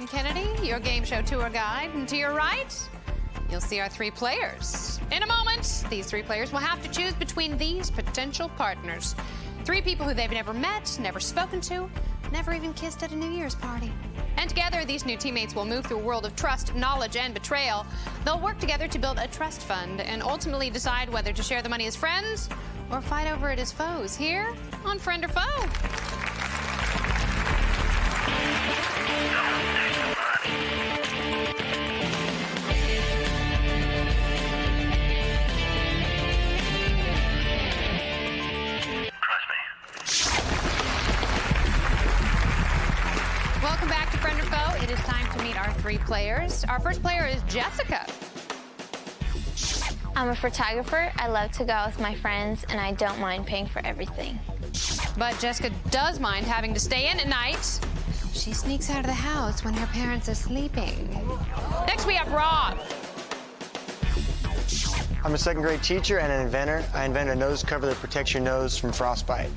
I'm Kennedy, your game show tour guide, and to your right, you'll see our three players. In a moment, these three players will have to choose between these potential partners. Three people who they've never met, never spoken to, never even kissed at a New Year's party. And together, these new teammates will move through a world of trust, knowledge, and betrayal. They'll work together to build a trust fund and ultimately decide whether to share the money as friends or fight over it as foes here on Friend or Foe. Welcome back to Friend or Foe. It is time to meet our three players. Our first player is Jessica. I'm a photographer. I love to go out with my friends, and I don't mind paying for everything. But Jessica does mind having to stay in at night. She sneaks out of the house when her parents are sleeping. Next, we have Rob. I'm a second grade teacher and an inventor. I invented a nose cover that protects your nose from frostbite.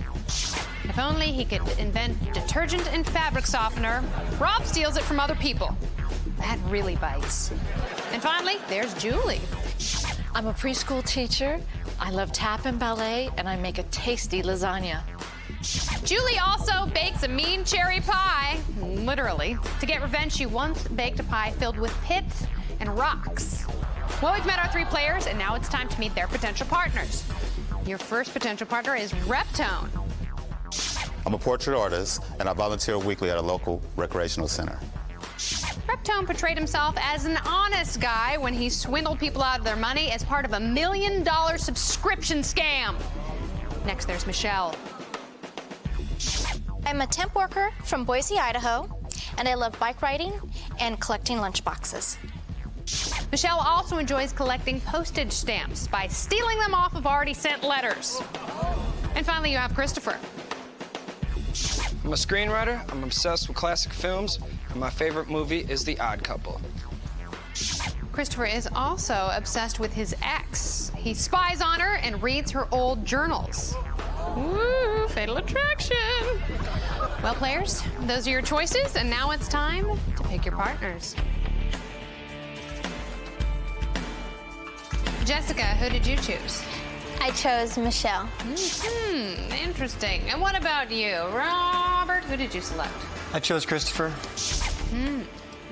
If only he could invent detergent and fabric softener. Rob steals it from other people. That really bites. And finally, there's Julie. I'm a preschool teacher. I love tap and ballet, and I make a tasty lasagna. Julie also bakes a mean cherry pie, literally. To get revenge, she once baked a pie filled with pits and rocks. Well, we've met our three players, and now it's time to meet their potential partners. Your first potential partner is Reptone. I'm a portrait artist, and I volunteer weekly at a local recreational center. Reptone portrayed himself as an honest guy when he swindled people out of their money as part of a $1 million subscription scam. Next, there's Michelle. I'm a temp worker from Boise, Idaho, and I love bike riding and collecting lunchboxes. Michelle also enjoys collecting postage stamps by stealing them off of already sent letters. And finally, you have Christopher. I'm a screenwriter. I'm obsessed with classic films, and my favorite movie is The Odd Couple. Christopher is also obsessed with his ex. He spies on her and reads her old journals. Woo, fatal attraction. Well, players, those are your choices, and now it's time to pick your partners. Jessica, who did you choose? I chose Michelle. Interesting. And what about you? Robert, who did you select? I chose Christopher.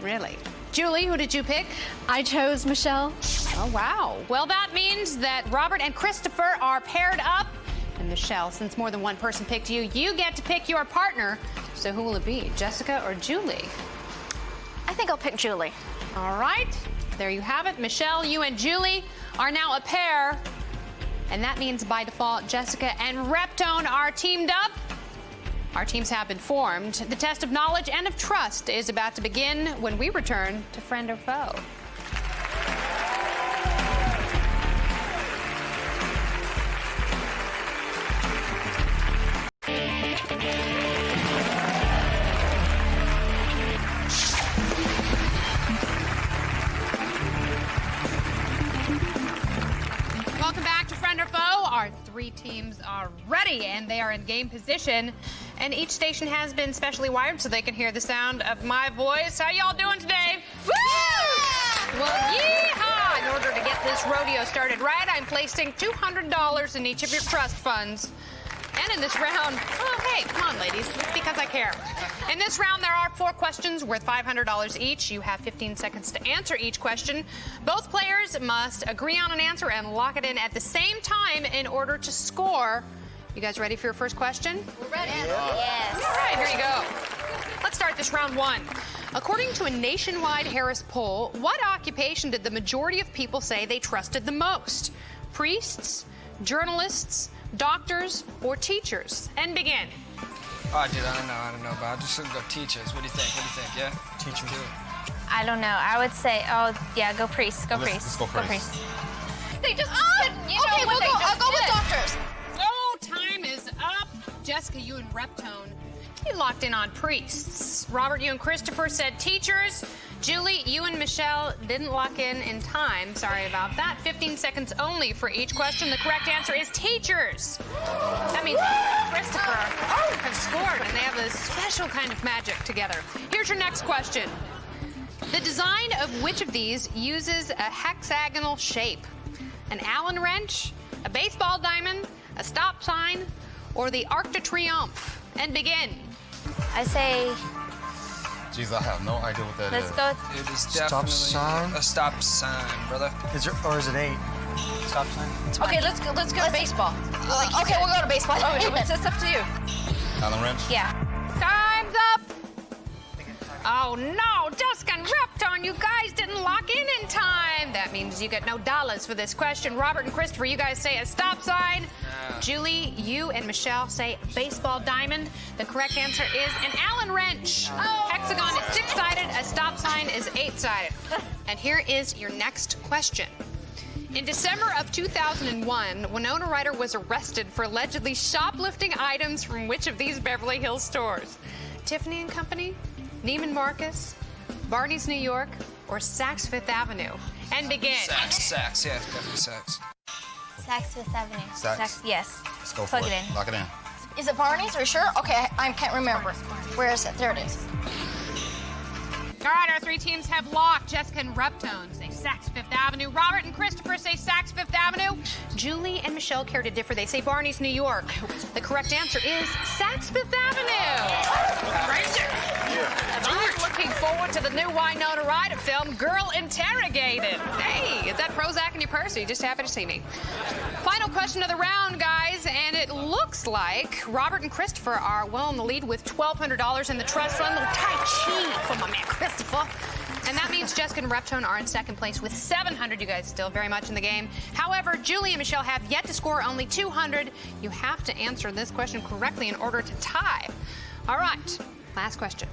Really? Julie, who did you pick? I chose Michelle. Oh, wow. Well, that means that Robert and Christopher are paired up. And Michelle, since more than one person picked you, you get to pick your partner. So who will it be, Jessica or Julie? I think I'll pick Julie. All right. There you have it. Michelle, you and Julie are now a pair. And that means by default, Jessica and Reptone are teamed up. Our teams have been formed. The test of knowledge and of trust is about to begin when we return to Friend or Foe. Welcome back to Friend or Foe. Our three teams are ready and they are in game position. And each station has been specially wired so they can hear the sound of my voice. How y'all doing today? Woo! Well, yeehaw! In order to get this rodeo started right, I'm placing $200 in each of your trust funds. And in this round, oh, hey, come on, ladies, because I care. In this round, there are 4 questions worth $500 each. You have 15 seconds to answer each question. Both players must agree on an answer and lock it in at the same time in order to score. You guys ready for your first question? We're ready. Yes. All right, here you go. Let's start this round 1. According to a nationwide Harris poll, what occupation did the majority of people say they trusted the most? Priests, journalists, doctors, or teachers? And begin. Oh, dude, I don't know, but I'm just gonna go teachers. What do you think? Yeah? Teachers. I don't know. I would say, oh, yeah, go priest. Go priest. Let's go priest. They just okay, I'll go with doctors. Oh, time is up. Jessica, you and Reptone, you locked in on priests. Robert, you and Christopher said teachers. Julie, you and Michelle didn't lock in time. Sorry about that. 15 seconds only for each question. The correct answer is teachers. That means Christopher have scored, and they have a special kind of magic together. Here's your next question. The design of which of these uses a hexagonal shape? An Allen wrench, a baseball diamond, a stop sign, or the Arc de Triomphe? And begin. I say, Jeez, I have no idea what that let's is. go. It is Stop definitely sign? a stop sign, brother. Or is it 8? Stop sign? Okay, let's go to baseball. Okay, we'll go to baseball. Oh, it's up to you. Allen wrench? Yeah. Time's up. Oh no, Dusk and Reptone, you guys didn't lock in time. That means you get no dollars for this question. Robert and Christopher, you guys say a stop sign. Julie, you and Michelle say baseball diamond. The correct answer is an Allen wrench. Hexagon is 6-sided, a stop sign is 8-sided. And here is your next question. In December of 2001, Winona Ryder was arrested for allegedly shoplifting items from which of these Beverly Hills stores? Tiffany & Company, Neiman Marcus, Barney's New York, or Saks Fifth Avenue? And begin. Saks, yeah, definitely Saks. Saks Fifth Avenue. Saks? Yes. Let's go for Plug it. it in. Lock it in. Is it Barney's? Are you sure? Okay, I can't remember. Where is it? There it is. All right, our three teams have locked. Jessica and Reptone say Saks Fifth Avenue. Robert and Christopher say Saks Fifth Avenue. Julie and Michelle care to differ. They say Barney's New York. The correct answer is Saks Fifth Avenue. Crazy. I'm looking forward to the new Winona Ryder film, Girl Interrogated. Hey, is that Prozac in your purse? Or are you just happy to see me? Final question of the round, guys, and it looks like Robert and Christopher are well in the lead with $1,200 in the trust fund. A little Tai Chi for my man Christopher. And that means Jessica and Reptone are in second place with $700. You guys still very much in the game. However, Julie and Michelle have yet to score only $200. You have to answer this question correctly in order to tie. All right, last question.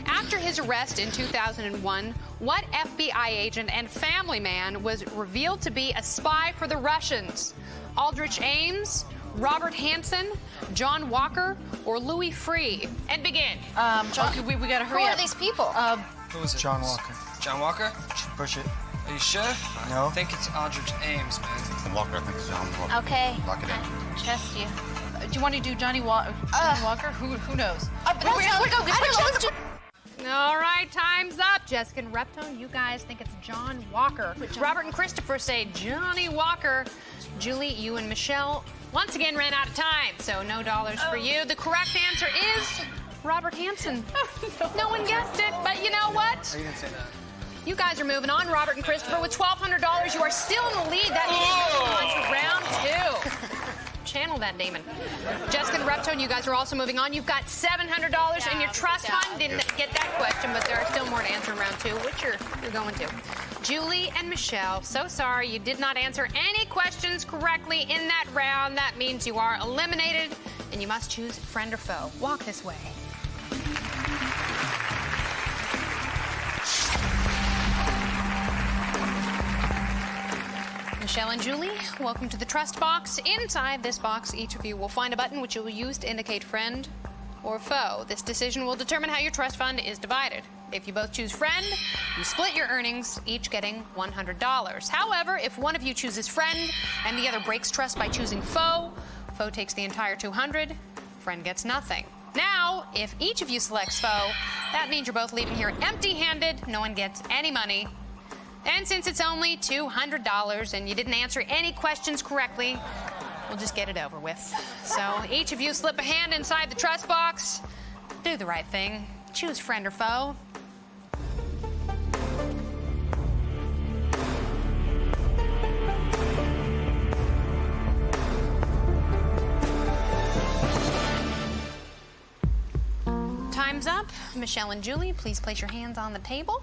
After his arrest in 2001, what FBI agent and family man was revealed to be a spy for the Russians? Aldrich Ames, Robert Hansen, John Walker, or Louis Freeh? And begin. Okay, we got to Who hurry are up. these people? Who is it? John Walker. John Walker? Push it. Are you sure? No. I think it's Aldrich Ames, man. And Walker, I think it's John Walker. Okay. Lock it in. I trust you. Do you want to do Johnny Walker? Who knows? Let's go. I don't know. Let's do. All right, time's up. Jessica and Reptone, you guys think it's John Walker. Robert and Christopher say Johnny Walker. Julie, you and Michelle once again ran out of time, so no dollars for you. The correct answer is Robert Hansen. No one guessed it, but you know what? You didn't say that. You guys are moving on, Robert and Christopher, with $1,200. You are still in the lead. That means you're on to round 2. Channel that demon. Jessica and Reptone, you guys are also moving on. You've got $700 in your trust fund. Didn't get that question, but there are still more to answer in round 2, which you're going to. Julie and Michelle, so sorry you did not answer any questions correctly in that round. That means you are eliminated, and you must choose friend or foe. Walk this way. Michelle and Julie, welcome to the trust box. Inside this box, each of you will find a button which you will use to indicate friend or foe. This decision will determine how your trust fund is divided. If you both choose friend, you split your earnings, each getting $100. However, if one of you chooses friend and the other breaks trust by choosing foe, foe takes the entire $200, friend gets nothing. Now, if each of you selects foe, that means you're both leaving here empty-handed. No one gets any money. And since it's only $200 and you didn't answer any questions correctly, we'll just get it over with. So each of you slip a hand inside the trust box. Do the right thing. Choose friend or foe. Time's up. Michelle and Julie, please place your hands on the table.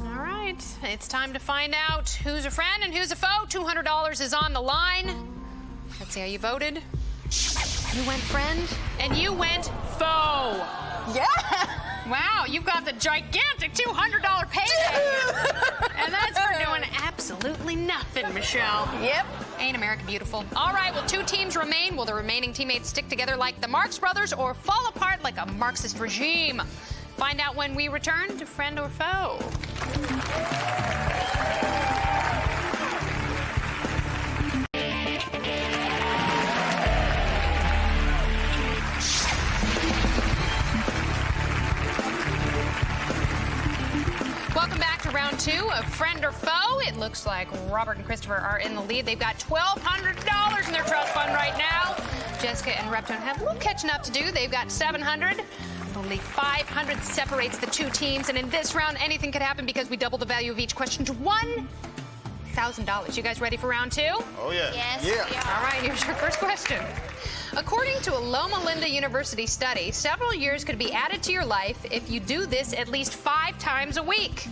All right, it's time to find out who's a friend and who's a foe. $200 is on the line. Let's see how you voted. You went friend, and you went foe. Yeah. Wow, you've got the gigantic $200 payday. And that's for doing absolutely nothing, Michelle. Yep. Ain't America beautiful? All right, well, 2 teams remain. Will the remaining teammates stick together like the Marx Brothers or fall apart like a Marxist regime? Find out when we return to Friend or Foe. 2 of Friend or Foe. It looks like Robert and Christopher are in the lead. They've got $1,200 in their trust fund right now. Jessica and Reptone have a little catching up to do. They've got $700. Only $500 separates the two teams. And in this round, anything could happen because we double the value of each question to $1,000. You guys ready for round 2? Oh, yeah. Yes. Yeah. All right, here's your first question. According to a Loma Linda University study, several years could be added to your life if you do this at least 5 times a week.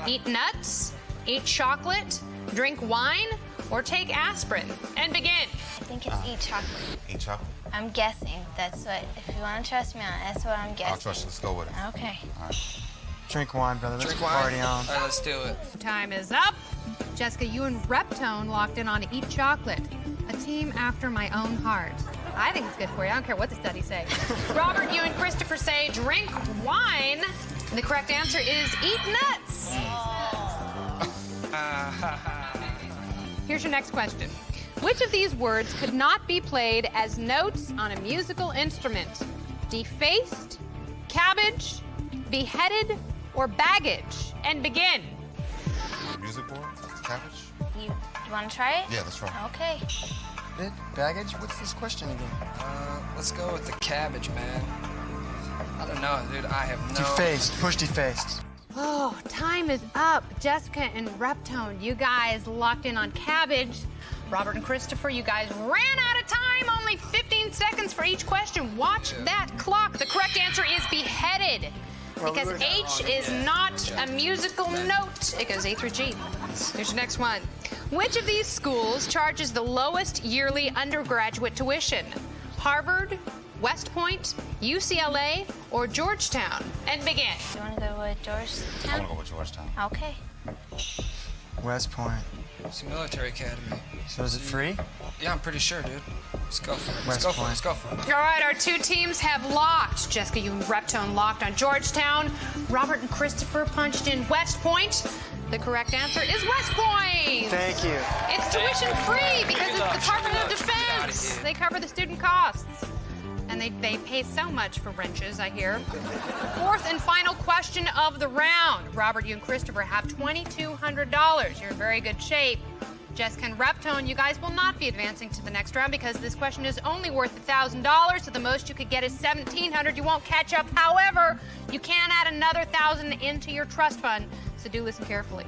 Eat nuts, eat chocolate, drink wine, or take aspirin. And begin. I think it's eat chocolate. Eat chocolate. I'm guessing. That's what, if you want to trust me on it, that's what I'm guessing. I'll trust you. Let's go with it. Okay. All right. Drink wine, brother. Let's Drink get the wine. party on. All right, let's do it. Time is up. Jessica, you and Reptone locked in on Eat Chocolate, a team after my own heart. I think it's good for you. I don't care what the studies say. Robert, you and Christopher say drink wine. And the correct answer is eat nuts. Here's your next question. Which of these words could not be played as notes on a musical instrument? Defaced, cabbage, beheaded, or baggage? And begin. Music board? Cabbage? You want to try it? Yeah, let's try. Okay. Baggage? What's this question again? Let's go with the cabbage, man. I don't know, dude. I have no... Defaced. Push defaced. Oh, time is up. Jessica and Reptone, you guys locked in on cabbage. Robert and Christopher, you guys ran out of time. Only 15 seconds for each question. Watch that clock. The correct answer is beheaded. Because H is not a musical note. It goes A through G. Here's your next one. Which of these schools charges the lowest yearly undergraduate tuition? Harvard, West Point, UCLA, or Georgetown? And begin. You want to go with I'm Georgetown? gonna go with Georgetown. Okay. West Point. It's a military academy. So is it free? Yeah, I'm pretty sure, dude. Let's go for it. West Let's go for it. Point. Let's go for it. All right, our two teams have locked. Jessica, you and Reptone locked on Georgetown. Robert and Christopher punched in West Point. The correct answer is West Point. Thank you. It's tuition free because it's the Department of Defense. They cover the student costs. And they pay so much for wrenches, I hear. Fourth and final question of the round. Robert, you and Christopher have $2,200. You're in very good shape. Jessica and Reptone, you guys will not be advancing to the next round because this question is only worth $1,000, so the most you could get is $1,700. You won't catch up. However, you can add another $1,000 into your trust fund, so do listen carefully.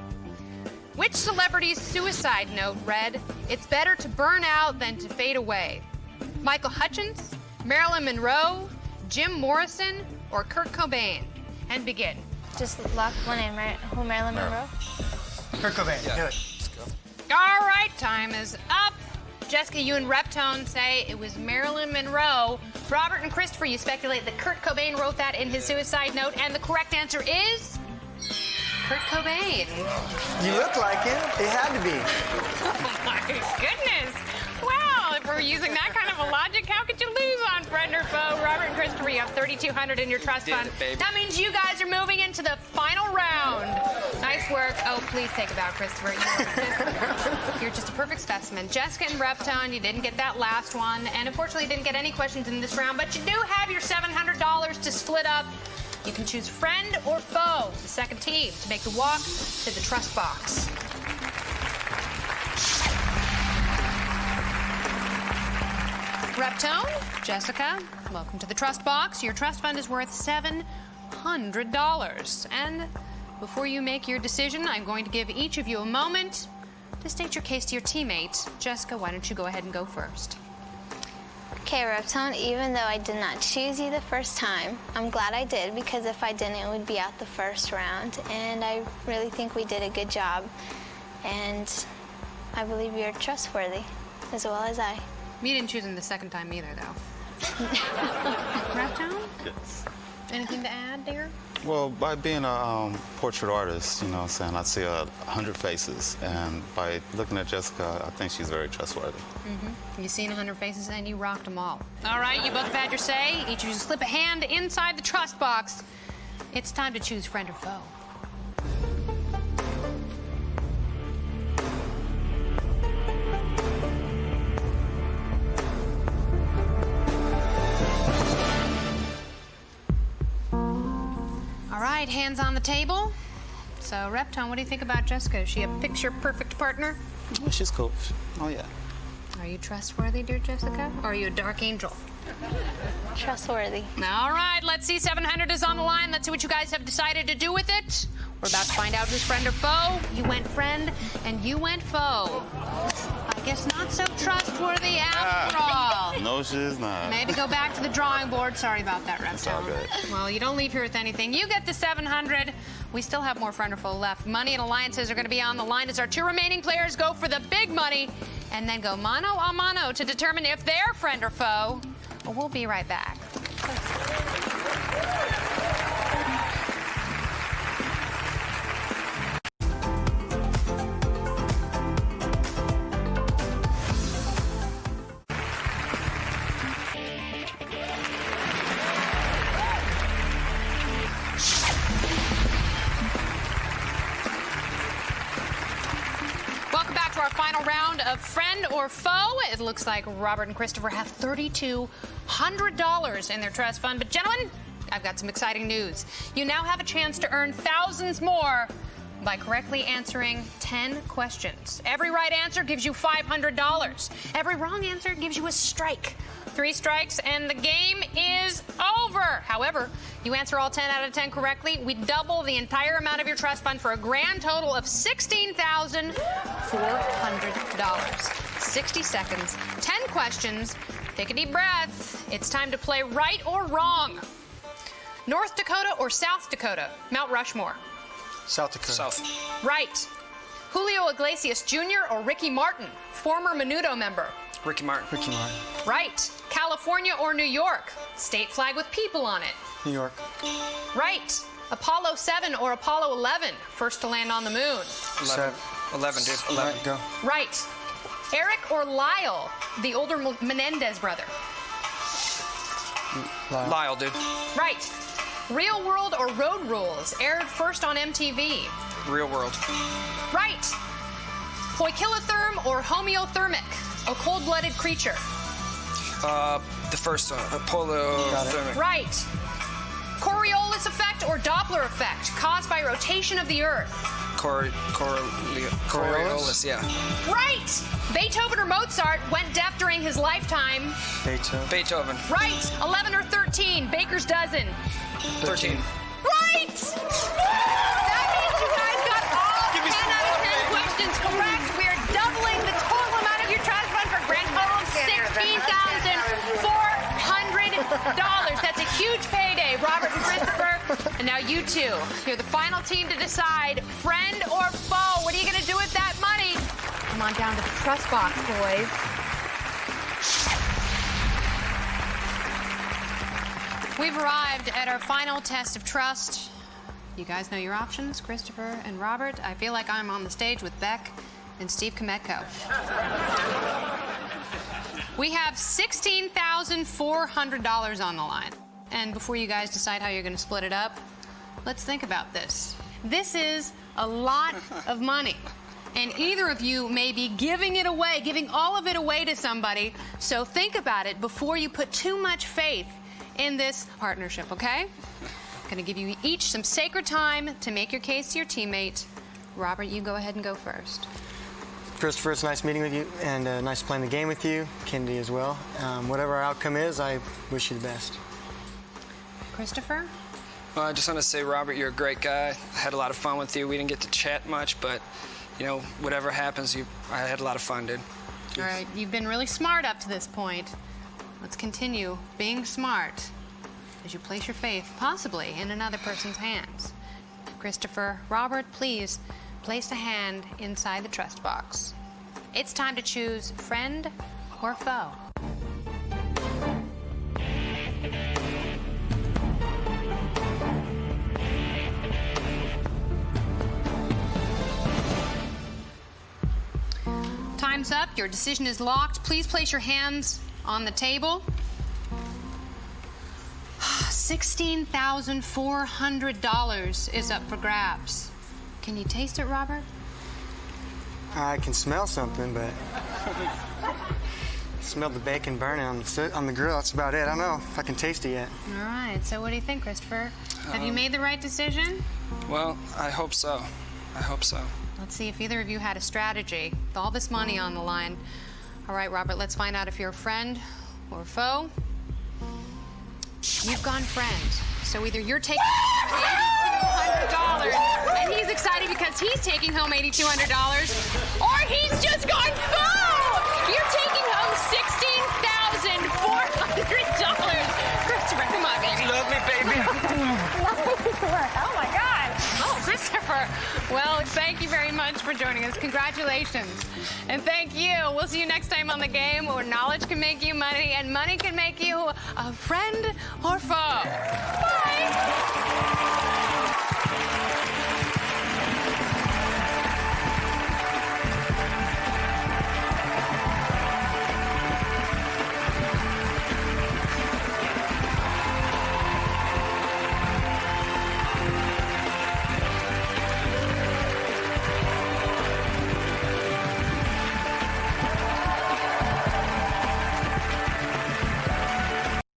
Which celebrity's suicide note read, "It's better to burn out than to fade away"? Michael Hutchins, Marilyn Monroe, Jim Morrison, or Kurt Cobain? And begin. Just lock one in, right? Who, Marilyn Monroe? Kurt Cobain. Yeah. Do it. Let's go. All right, time is up. Jessica, you and Reptone say it was Marilyn Monroe. Robert and Christopher, you speculate that Kurt Cobain wrote that in his suicide note, and the correct answer is Kurt Cobain. You look like him. It had to be. Oh my goodness. Well, if we're using that kind of a logic, how could you lose on Friend or Foe? Robert and Christopher, you have $3,200 in your trust Did fund. it, baby. That means you guys are moving into the final round. Nice work. Oh, please take a bow, Christopher. You're just a perfect specimen. Jessica and Reptone, you didn't get that last one, and unfortunately didn't get any questions in this round, but you do have your $700 to split up. You can choose Friend or Foe, the second team, to make the walk to the trust box. Reptone, Jessica, welcome to the trust box. Your trust fund is worth $700. And before you make your decision, I'm going to give each of you a moment to state your case to your teammate. Jessica, why don't you go ahead and go first? Okay, Reptone, even though I did not choose you the first time, I'm glad I did because if I didn't, it would be out the first round. And I really think we did a good job. And I believe you're trustworthy as well as I. You didn't choose him the second time either, though. Reptone? Yes. Anything to add, dear? Well, by being a portrait artist, you know what I'm saying, I see 100 faces. And by looking at Jessica, I think she's very trustworthy. You've seen 100 faces and you rocked them all. All right, you both have had your say. Each of you slip a hand inside the trust box. It's time to choose Friend or Foe. All right, hands on the table. So, Reptone, what do you think about Jessica? Is she a picture-perfect partner? Oh, she's cool. Oh, yeah. Are you trustworthy, dear Jessica? Or are you a dark angel? Trustworthy. All right, let's see. 700 is on the line. Let's see what you guys have decided to do with it. We're about to find out who's friend or foe. You went friend, and you went foe. I guess not so trustworthy after all. No, she's not. Maybe go back to the drawing board. Sorry about that, Reptone. It's all good. Well, you don't leave here with anything. You get the 700. We still have more friend or foe left. Money and alliances are going to be on the line as our two remaining players go for the big money and then go mano a mano to determine if they're friend or foe. We'll be right back. Welcome back to our final round of friend or foe. It looks like Robert and Christopher have $3,200 in their trust fund. But gentlemen, I've got some exciting news. You now have a chance to earn thousands more by correctly answering 10 questions. Every right answer gives you $500. Every wrong answer gives you a strike. 3 strikes and the game is over. However, you answer all 10 out of 10 correctly, we double the entire amount of your trust fund for a grand total of $16,400. 60 seconds, 10 questions. Take a deep breath. It's time to play right or wrong. North Dakota or South Dakota? Mount Rushmore. South Dakota. South. Right. Julio Iglesias Jr. or Ricky Martin? Former Menudo member. Ricky Martin. Ricky Martin. Right. California or New York? State flag with people on it. New York. Right. Apollo 7 or Apollo 11? First to land on the moon. 11. 11, dude. 11. Right, go. Right. Eric or Lyle? The older Menendez brother. Lyle, dude. Right. Real World or Road Rules? Aired first on MTV. Real world. Right. Poikilotherm or homeothermic? A cold-blooded creature. The first one. Polothermic. Right. Coriolis effect or Doppler effect? Caused by rotation of the Earth. Coriolis, yeah. Right. Beethoven or Mozart went deaf during his lifetime. Beethoven. Right. 11 or 13? Baker's dozen. 13. Right! That means you guys got all 10 out of 10 questions correct. We are doubling the total amount of your trust fund for a grand total of $16,400. That's a huge payday, Robert and Christopher. And now you two, you're the final team to decide friend or foe. What are you going to do with that money? Come on down to the trust box, boys. We've arrived at our final test of trust. You guys know your options, Christopher and Robert. I feel like I'm on the stage with Beck and Steve Kometko. We have $16,400 on the line. And before you guys decide how you're going to split it up, let's think about this. This is a lot of money. And either of you may be giving it away, giving all of it away to somebody. So think about it before you put too much faith in this partnership, okay? I'm gonna give you each some sacred time to make your case to your teammate. Robert, you go ahead and go first. Christopher, it's nice meeting with you and nice playing the game with you. Kennedy as well. Whatever our outcome is, I wish you the best. Christopher? Well, I just want to say, Robert, you're a great guy. I had a lot of fun with you. We didn't get to chat much, but, you know, whatever happens, I had a lot of fun, dude. All right, you've been really smart up to this point. Let's continue being smart as you place your faith, possibly, in another person's hands. Christopher, Robert, please place a hand inside the trust box. It's time to choose friend or foe. Time's up. Your decision is locked. Please place your hands on the table. $16,400 is up for grabs. Can you taste it, Robert? I can smell something, but smelled the bacon burning on the grill. That's about it. I don't know if I can taste it yet. All right, so what do you think, Christopher? Have you made the right decision? Well, I hope so. I hope so. Let's see if either of you had a strategy with all this money on the line. All right, Robert, let's find out if you're a friend or a foe. You've gone friend. So either you're taking $8,200 and he's excited because he's taking home $8,200, or he's just gone foe! You're taking home $16,400. Christopher, come on, baby. Love me, baby. Oh, my God. Oh, Christopher. Well, thank you very much for joining us. Congratulations. And thank you. We'll see you next time on The Game, where knowledge can make you money and money can make you a friend or foe.